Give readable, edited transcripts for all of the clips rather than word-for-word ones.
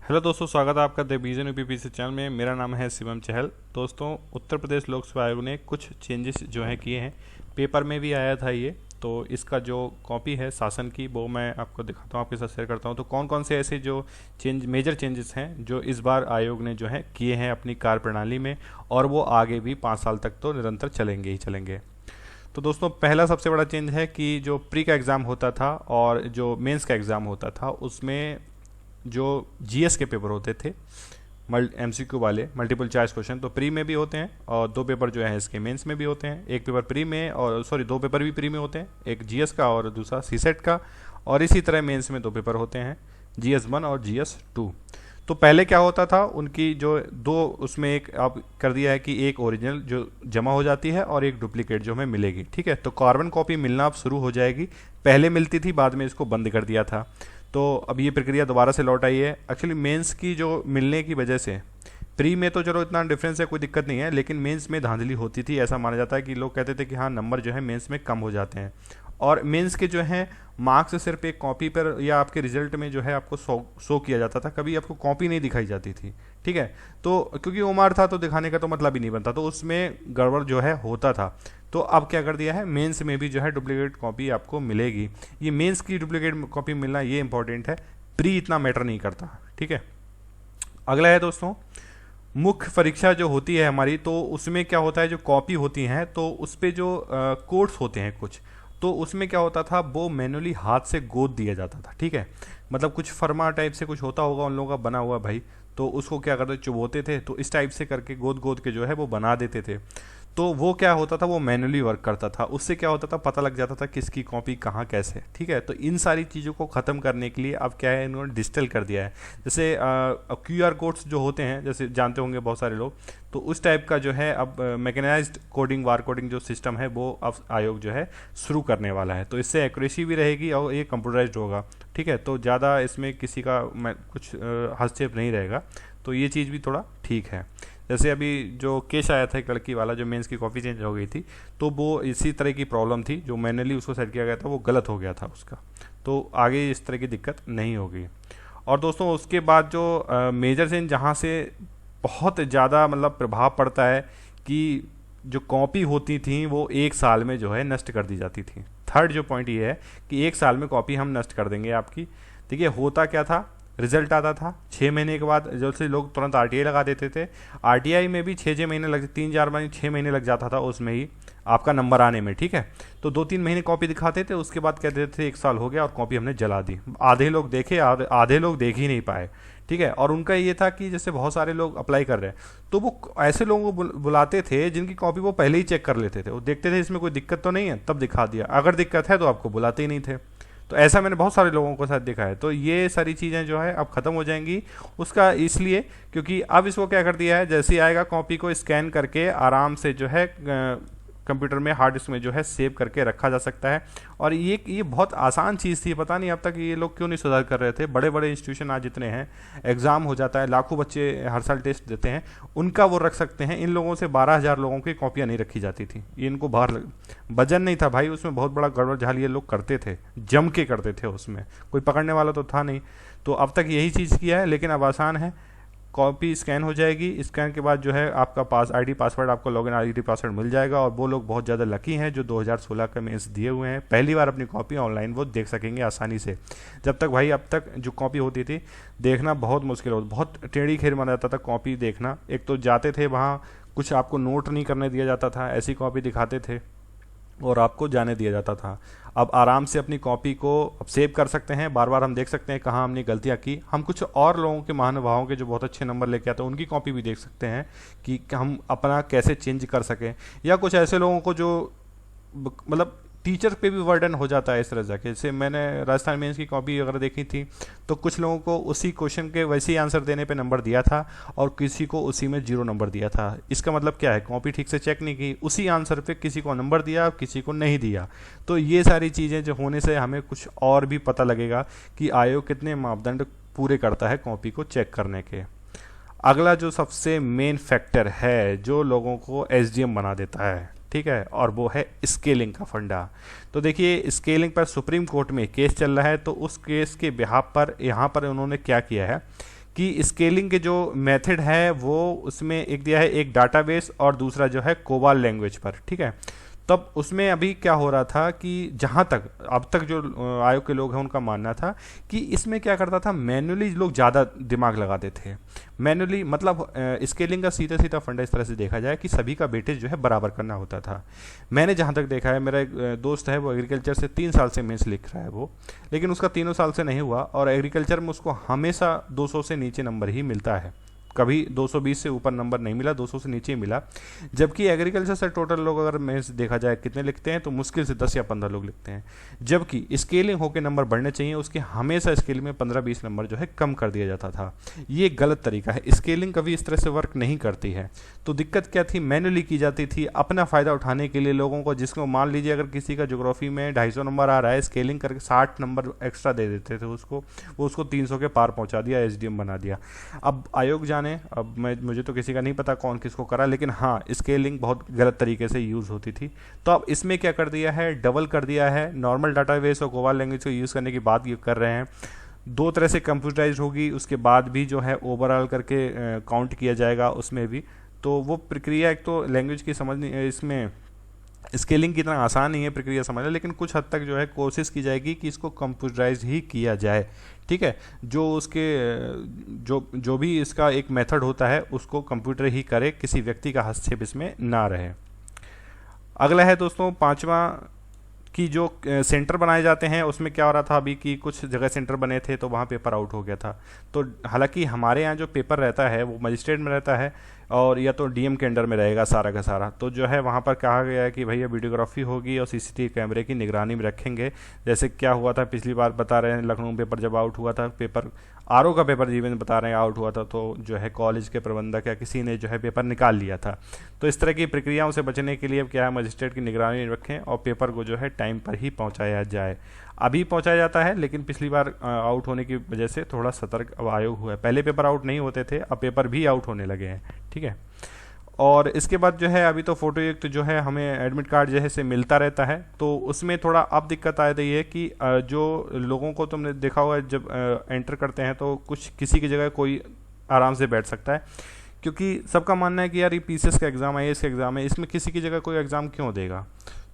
Hello दोस्तों, स्वागत है आपका दिग्विजन यूपीपीसी चैनल में। मेरा नाम है शिवम चहल। दोस्तों, उत्तर प्रदेश लोक सेवा आयोग ने कुछ चेंजेस जो हैं किए हैं। पेपर में भी आया था ये, तो इसका जो कॉपी है शासन की वो मैं आपको दिखाता हूँ, आपके साथ शेयर करता हूँ। तो कौन कौन से ऐसे जो मेजर चेंजेस हैं जो इस बार आयोग ने जो है किए हैं अपनी कार्य प्रणाली में, और वो आगे भी 5 साल तक तो निरंतर चलेंगे ही चलेंगे। तो दोस्तों, पहला सबसे बड़ा चेंज है कि जो प्री का एग्ज़ाम होता था और जो मेंस का एग्ज़ाम होता था उसमें जो जीएस के पेपर होते थे एमसीक्यू वाले मल्टीपल चॉइस क्वेश्चन, तो प्री में भी होते हैं और दो पेपर जो है इसके मेंस में भी होते हैं। एक पेपर प्री में, और सॉरी, दो पेपर भी प्री में होते हैं, एक जीएस का और दूसरा सीसेट का। और इसी तरह मेंस में दो पेपर होते हैं, जीएस 1 और जीएस 2। तो पहले क्या होता था, उनकी जो दो, उसमें एक अब कर दिया है कि एक ओरिजिनल जो जमा हो जाती है और एक डुप्लीकेट जो हमें मिलेगी। ठीक है, तो कार्बन कॉपी मिलना अब शुरू हो जाएगी। पहले मिलती थी, बाद में इसको बंद कर दिया था। तो अब ये प्रक्रिया दोबारा से लौट आई है। एक्चुअली मेंस की जो मिलने की वजह से, प्री में तो चलो इतना डिफरेंस है, कोई दिक्कत नहीं है, लेकिन मेंस में धांधली होती थी। ऐसा माना जाता है कि लोग कहते थे कि हाँ, नंबर जो है मेंस में कम हो जाते हैं। और मेंस के जो है मार्क्स सिर्फ एक कॉपी पर या आपके रिजल्ट में जो है आपको शो किया जाता था, कभी आपको कॉपी नहीं दिखाई जाती थी। ठीक है, तो क्योंकि उम्र था तो दिखाने का तो मतलब ही नहीं बनता, तो उसमें गड़बड़ जो है होता था। तो अब क्या कर दिया है, मेंस में भी जो है डुप्लीकेट कॉपी आपको मिलेगी। ये मेंस की डुप्लीकेट कॉपी मिलना ये इंपॉर्टेंट है, प्री इतना मैटर नहीं करता। ठीक है, अगला है दोस्तों, मुख्य परीक्षा जो होती है हमारी, तो उसमें क्या होता है, जो कॉपी होती हैं तो उस पर जो कोड्स होते हैं कुछ, तो उसमें क्या होता था, वो मैनुअली हाथ से गोद दिया जाता था। ठीक है, मतलब कुछ फर्मा टाइप से कुछ होता होगा उन लोगों का बना हुआ भाई, तो उसको क्या करते, चुबोते थे, तो इस टाइप से करके गोद गोद के जो है वो बना देते थे। तो वो क्या होता था, वो मैनुअली वर्क करता था। उससे क्या होता था, पता लग जाता था किसकी कॉपी कहाँ कैसे। ठीक है, तो इन सारी चीज़ों को ख़त्म करने के लिए अब क्या है, इन्होंने डिजिटल कर दिया है। जैसे क्यूआर कोड्स जो होते हैं, जैसे जानते होंगे बहुत सारे लोग, तो उस टाइप का जो है अब मैकेनाइज्ड कोडिंग, वार कोडिंग जो सिस्टम है वो अब आयोग जो है शुरू करने वाला है। तो इससे एक्यूरेसी भी रहेगी और ये कंप्यूटराइज्ड होगा। ठीक है, तो ज़्यादा इसमें किसी का कुछ हस्तक्षेप नहीं रहेगा, तो ये चीज़ भी थोड़ा ठीक है। जैसे अभी जो केस आया था एक लड़की वाला, जो मेंस की कॉपी चेंज हो गई थी, तो वो इसी तरह की प्रॉब्लम थी, जो मैनुअली उसको सेट किया गया था वो गलत हो गया था उसका। तो आगे इस तरह की दिक्कत नहीं होगी। और दोस्तों, उसके बाद जो मेजर चेंज जहाँ से बहुत ज़्यादा मतलब प्रभाव पड़ता है कि जो कॉपी होती थी वो 1 साल में जो है नष्ट कर दी जाती थी। थर्ड जो पॉइंट ये है कि 1 साल में कॉपी हम नष्ट कर देंगे आपकी। देखिए, होता क्या था, रिजल्ट आता था 6 महीने के बाद, जैसे लोग तुरंत आरटीआई लगा देते थे। आरटीआई में भी 6 महीने लग, 3-4 महीने, 6 महीने लग जाता था उसमें ही आपका नंबर आने में। ठीक है, तो 2-3 महीने कॉपी दिखाते थे, उसके बाद कहते थे 1 साल हो गया और कॉपी हमने जला दी। आधे लोग देखे, आधे लोग देख ही नहीं पाए। ठीक है, और उनका ये था कि जैसे बहुत सारे लोग अप्लाई कर रहे हैं, तो वो ऐसे लोगों को बुलाते थे जिनकी कॉपी वो पहले ही चेक कर लेते थे। वो देखते थे इसमें कोई दिक्कत तो नहीं है, तब दिखा दिया। अगर दिक्कत है तो आपको बुलाते ही नहीं थे। तो ऐसा मैंने बहुत सारे लोगों को साथ देखा है। तो ये सारी चीज़ें जो है अब ख़त्म हो जाएंगी। उसका इसलिए क्योंकि अब इसको क्या कर दिया है, जैसे ही आएगा कॉपी को स्कैन करके आराम से जो है कंप्यूटर में, हार्ड डिस्क में जो है सेव करके रखा जा सकता है। और ये बहुत आसान चीज़ थी, पता नहीं अब तक ये लोग क्यों नहीं सुधार कर रहे थे। बड़े बड़े इंस्टीट्यूशन आज जितने हैं, एग्ज़ाम हो जाता है, लाखों बच्चे हर साल टेस्ट देते हैं, उनका वो रख सकते हैं। इन लोगों से 12,000 लोगों की कॉपियाँ नहीं रखी जाती थी। ये इनको बाहर वजन नहीं था भाई, उसमें बहुत बड़ा गड़बड़ झाल ये लोग करते थे, जम के करते थे, उसमें कोई पकड़ने वाला तो था नहीं। तो अब तक यही चीज़ किया है, लेकिन अब आसान है। कॉपी स्कैन हो जाएगी, स्कैन के बाद जो है आपका आईडी पासवर्ड, आपको लॉगिन आईडी पासवर्ड मिल जाएगा। और वो लोग बहुत ज़्यादा लकी हैं जो 2016 का मेंस दिए हुए हैं, पहली बार अपनी कॉपी ऑनलाइन वो देख सकेंगे आसानी से। जब तक भाई, अब तक जो कॉपी होती थी देखना बहुत मुश्किल होता, बहुत टेढ़ी खीर माना जाता था कॉपी देखना। एक तो जाते थे वहाँ, कुछ आपको नोट नहीं करने दिया जाता था, ऐसी कॉपी दिखाते थे और आपको जाने दिया जाता था। अब आराम से अपनी कॉपी को अब सेव कर सकते हैं, बार बार हम देख सकते हैं कहाँ हमने गलतियाँ की। हम कुछ और लोगों के, महानुभावों के जो बहुत अच्छे नंबर लेके आते हैं, उनकी कॉपी भी देख सकते हैं कि हम अपना कैसे चेंज कर सकें। या कुछ ऐसे लोगों को जो मतलब टीचर पे भी वर्डन हो जाता है इस तरह से। जैसे मैंने राजस्थान मेंस की कॉपी अगर देखी थी, तो कुछ लोगों को उसी क्वेश्चन के वैसे ही आंसर देने पे नंबर दिया था और किसी को उसी में 0 नंबर दिया था। इसका मतलब क्या है, कॉपी ठीक से चेक नहीं की, उसी आंसर पे किसी को नंबर दिया और किसी को नहीं दिया। तो ये सारी चीज़ें जो होने से हमें कुछ और भी पता लगेगा कि आयोग कितने मापदंड पूरे करता है कॉपी को चेक करने के। अगला जो सबसे मेन फैक्टर है जो लोगों को एसडीएम बना देता है, ठीक है, और वो है स्केलिंग का फंडा। तो देखिए, स्केलिंग पर सुप्रीम कोर्ट में केस चल रहा है, तो उस केस के बिहाफ पर यहाँ पर उन्होंने क्या किया है कि स्केलिंग के जो मेथड है वो उसमें एक दिया है एक डाटाबेस और दूसरा जो है कोबाल लैंग्वेज पर, ठीक है। तब उसमें अभी क्या हो रहा था कि जहाँ तक अब तक जो आयोग के लोग हैं उनका मानना था कि इसमें क्या करता था, मैन्युअली लोग ज़्यादा दिमाग लगाते थे। मैन्युअली मतलब स्केलिंग का सीधा सीधा फंडा इस तरह से देखा जाए कि सभी का वेटेज जो है बराबर करना होता था। मैंने जहाँ तक देखा है, मेरा एक दोस्त है वो एग्रीकल्चर से 3 साल से मेंस लिख रहा है वो, लेकिन उसका 3 साल से नहीं हुआ और एग्रीकल्चर में उसको हमेशा 200 से नीचे नंबर ही मिलता है। कभी 220 से ऊपर नंबर नहीं मिला, 200 से नीचे ही मिला। जबकि एग्रीकल्चर से टोटल लोग अगर मेंस देखा जाए कितने लिखते हैं तो मुश्किल से 10 या 15 लोग लिखते हैं। जबकि स्केलिंग होकर नंबर बढ़ने चाहिए, उसके हमेशा स्केलिंग में 15-20 नंबर जो है कम कर दिया जाता था। ये गलत तरीका है, स्केलिंग कभी इस तरह से वर्क नहीं करती है। तो दिक्कत क्या थी, मैन्युअली की जाती थी अपना फ़ायदा उठाने के लिए लोगों को, जिसको मान लीजिए अगर किसी का ज्योग्राफी में 250 नंबर आ रहा है, स्केलिंग करके 60 नंबर एक्स्ट्रा दे देते थे उसको, वो उसको 300 के पार पहुंचा दिया, एसडीएम बना दिया। अब आयोग जाने, अब मुझे तो किसी का नहीं पता कौन किसको करा, लेकिन हाँ स्केलिंग बहुत गलत तरीके से यूज़ होती थी। तो अब इसमें क्या कर दिया है, डबल कर दिया है। नॉर्मल डाटाबेस और कोबाल लैंग्वेज को यूज़ करने की बात ये कर रहे हैं, दो तरह से कंप्यूटराइज होगी, उसके बाद भी जो है ओवरऑल करके काउंट किया जाएगा उसमें भी। तो वो प्रक्रिया एक तो लैंग्वेज की समझनी, इसमें स्केलिंग की इतना आसान नहीं है प्रक्रिया समझना, लेकिन कुछ हद तक जो है कोशिश की जाएगी कि इसको कंप्यूटराइज ही किया जाए, ठीक है। जो उसके जो भी इसका एक मेथड होता है उसको कंप्यूटर ही करे, किसी व्यक्ति का हस्तक्षेप इसमें ना रहे। अगला है दोस्तों पांचवा, कि जो सेंटर बनाए जाते हैं उसमें क्या हो रहा था अभी कि कुछ जगह सेंटर बने थे तो वहाँ पेपर आउट हो गया था। तो हालांकि हमारे यहाँ जो पेपर रहता है वो मजिस्ट्रेट में रहता है और या तो डीएम के अंडर में रहेगा सारा का सारा। तो जो है वहाँ पर कहा गया है कि भैया वीडियोग्राफी होगी और सीसीटीवी कैमरे की निगरानी में रखेंगे। जैसे क्या हुआ था पिछली बार, बता रहे हैं लखनऊ पेपर जब आउट हुआ था, पेपर आरओ का पेपर जीवन बता रहे हैं आउट हुआ था, तो जो है कॉलेज के प्रबंधक या किसी ने जो है पेपर निकाल लिया था। तो इस तरह की प्रक्रियाओं से बचने के लिए अब क्या है, मजिस्ट्रेट की निगरानी रखें और पेपर को जो है टाइम पर ही पहुंचाया जाए। अभी पहुंचाया जाता है लेकिन पिछली बार आउट होने की वजह से थोड़ा सतर्क अब आयोग हुआ है। पहले पेपर आउट नहीं होते थे, अब पेपर भी आउट होने लगे हैं, ठीक है। और इसके बाद जो है अभी तो फोटोयुक्त जो है हमें एडमिट कार्ड जो है से मिलता रहता है, तो उसमें थोड़ा अब दिक्कत आ रही है कि जो लोगों को तुमने देखा होगा जब एंटर करते हैं तो कुछ किसी की जगह कोई आराम से बैठ सकता है, क्योंकि सबका मानना है कि यार ये पीसीएस का एग्ज़ाम है, आईएएस का एग्ज़ाम है, इसमें किसी की जगह कोई एग्ज़ाम क्यों देगा।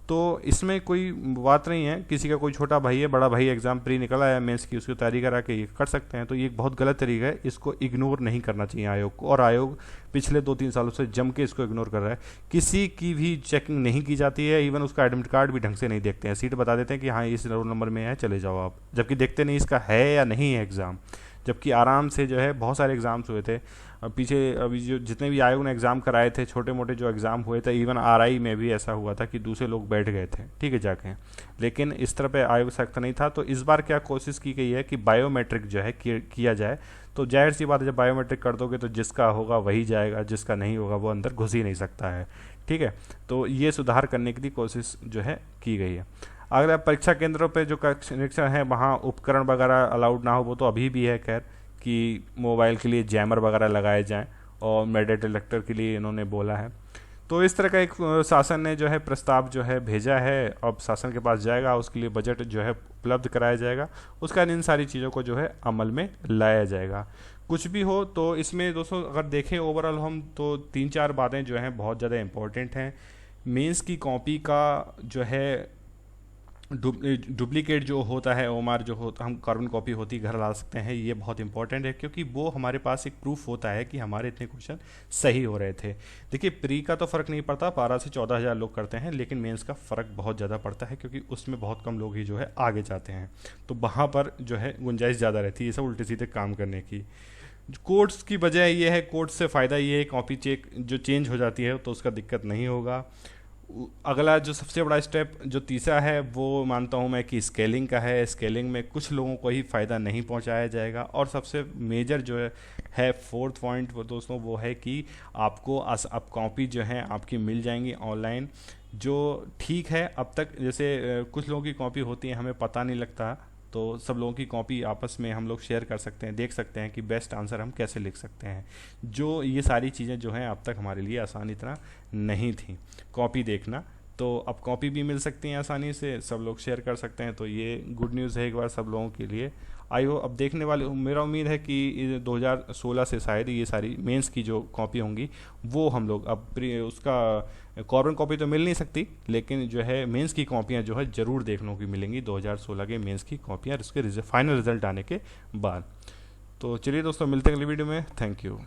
तो इसमें कोई बात नहीं है, किसी का कोई छोटा भाई है, बड़ा भाई एग्ज़ाम प्री निकल आया मेंस की, उसकी तैयारी करा के ये कर सकते हैं। तो ये एक बहुत गलत तरीका है, इसको इग्नोर नहीं करना चाहिए आयोग को, और आयोग पिछले 2-3 सालों से जम के इसको इग्नोर कर रहा है। किसी की भी चेकिंग नहीं की जाती है, इवन उसका एडमिट कार्ड भी ढंग से नहीं देखते हैं, सीट बता देते हैं कि हाँ इस रोल नंबर में है चले जाओ आप, जबकि देखते नहीं इसका है या नहीं है एग्ज़ाम। जबकि आराम से जो है बहुत सारे एग्ज़ाम्स हुए थे पीछे, अभी जो जितने भी आयोग ने एग्ज़ाम कराए थे, छोटे मोटे जो एग्ज़ाम हुए थे, इवन आरआई में भी ऐसा हुआ था कि दूसरे लोग बैठ गए थे, ठीक है जाके, लेकिन इस तरह पे आयोग सख्त नहीं था। तो इस बार क्या कोशिश की गई है कि बायोमेट्रिक जो है किया जाए। तो जाहिर सी बात है जब बायोमेट्रिक कर दोगे तो जिसका होगा वही जाएगा, जिसका नहीं होगा वो अंदर घुस ही नहीं सकता है, ठीक है। तो ये सुधार करने की कोशिश जो है की गई है। अगला परीक्षा केंद्रों पे जो कनेक्शन है वहाँ उपकरण वगैरह अलाउड ना हो, वो तो अभी भी है खैर, कि मोबाइल के लिए जैमर वगैरह लगाए जाएं और मेटल डिटेक्टर के लिए इन्होंने बोला है। तो इस तरह का एक शासन ने जो है प्रस्ताव जो है भेजा है, अब शासन के पास जाएगा, उसके लिए बजट जो है उपलब्ध कराया जाएगा, उसका इन सारी चीज़ों को जो है अमल में लाया जाएगा। कुछ भी हो तो इसमें दोस्तों अगर देखें ओवरऑल हम तो 3-4 बातें जो हैं बहुत ज़्यादा इंपॉर्टेंट हैं। मेंस की कॉपी का जो है डुप्लीकेट जो होता है ओमार जो होता, हम कार्बन कॉपी होती घर ला सकते हैं, ये बहुत इंपॉर्टेंट है क्योंकि वो हमारे पास एक प्रूफ होता है कि हमारे इतने क्वेश्चन सही हो रहे थे। देखिए प्री का तो फ़र्क नहीं पड़ता, 12 से 14,000 लोग करते हैं, लेकिन मेंस का फ़र्क बहुत ज़्यादा पड़ता है क्योंकि उसमें बहुत कम लोग ही जो है आगे जाते हैं, तो वहाँ पर जो है गुंजाइश ज़्यादा रहती है ये सब उल्टे सीधे काम करने की। कोड्स की वजह ये है, कोड्स से फ़ायदा ये है कॉपी चेक जो चेंज हो जाती है तो उसका दिक्कत नहीं होगा। अगला जो सबसे बड़ा स्टेप जो तीसरा है वो मानता हूँ मैं कि स्केलिंग का है। स्केलिंग में कुछ लोगों को ही फ़ायदा नहीं पहुँचाया जाएगा, और सबसे मेजर जो है फोर्थ पॉइंट वो दोस्तों वो है कि आपको अब कॉपी जो है आपकी मिल जाएंगी ऑनलाइन, जो ठीक है। अब तक जैसे कुछ लोगों की कॉपी होती है हमें पता नहीं लगता, तो सब लोगों की कॉपी आपस में हम लोग शेयर कर सकते हैं, देख सकते हैं कि बेस्ट आंसर हम कैसे लिख सकते हैं। जो ये सारी चीज़ें जो हैं अब तक हमारे लिए आसान इतना नहीं थी कॉपी देखना, तो अब कॉपी भी मिल सकती हैं आसानी से, सब लोग शेयर कर सकते हैं, तो ये गुड न्यूज़ है एक बार सब लोगों के लिए। आयो अब देखने वाले, मेरा उम्मीद है कि 2016 से शायद ये सारी मेंस की जो कॉपी होंगी वो हम लोग अब उसका कॉर्बन कॉपी तो मिल नहीं सकती, लेकिन जो है मेंस की कॉपियाँ जो है ज़रूर देखने को मिलेंगी 2016 के मेंस की कॉपियाँ इसके फाइनल रिजल्ट आने के बाद। तो चलिए दोस्तों, मिलते हैं अगली वीडियो में। Thank you.